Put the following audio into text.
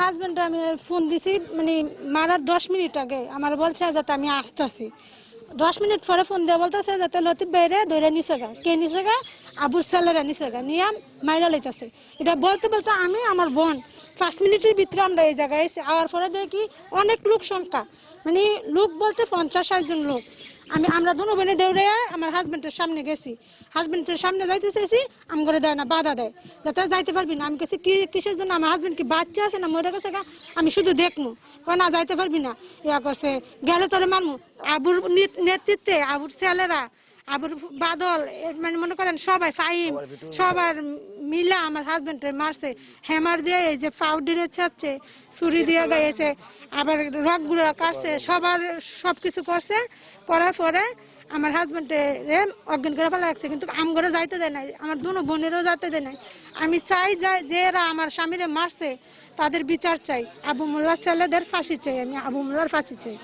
Husband আমি phone দিছি মানে মারার 10 মিনিট আগে আমার বলছে যাতে আমি আসতেছি। 10 মিনিট পরে ফোন দিয়ে বলতেছে যাতে লতিফ বাইরে ধরে নিছে গা, কে নিছে গা, আবুর ছেলেরা নিছে গা, নিয়ে মাইরা লইতেছে। এটা বলতে বলতে আমি আমার বোন 5 মিনিটের ভিতরে আমরা এই জায়গায় এসে আওয়ার পরে দেখি অনেক লোক সংখ্যা, মানে লোক বলতে 50-60 জন লোক। আমরা দুনো বোনে দৌড়ে আমার হাজবেন্ডের সামনে গেছি, হাজবেন্ডের সামনে যাইতে চাইছি, আম করে দেয় না, বাধা দেয়, যাতে যাইতে পারবি না। আমি কাছে কি কিসের জন্য, আমার হাজবেন্ড কি বাচ্চা আছে না মরে গেছে, আমি শুধু দেখবো, না যাইতে পারবি না, ইয়া করছে, গেলে তোরে মারমু। আবুর নেতৃত্বে আবুর ছেলেরা, আবুর বাদল, মানে মনে করেন সবাই, ফাইম, সবার মিলা আমার হাজবেন্ডের মারছে, হ্যামার দিয়ে, এই যে পাউডারে ছাড়ছে, ছুরি দিয়ে গাইছে, আবার রকগুলো কাটছে, সব কিছু করছে। করার পরে আমার হাজবেন্ডে অজ্ঞান করে ফেলা রাখছে, কিন্তু আমগরে যাইতে দেয় নাই, আমার দুনো বোনেরও যাইতে দেয় নাই। আমি চাই যে এরা আমার স্বামীরে মারছে তাদের বিচার চাই, আবু মোল্লার ছেলেদের ফাঁসি চাই, আমি আবু মোল্লার ফাঁসি চাই।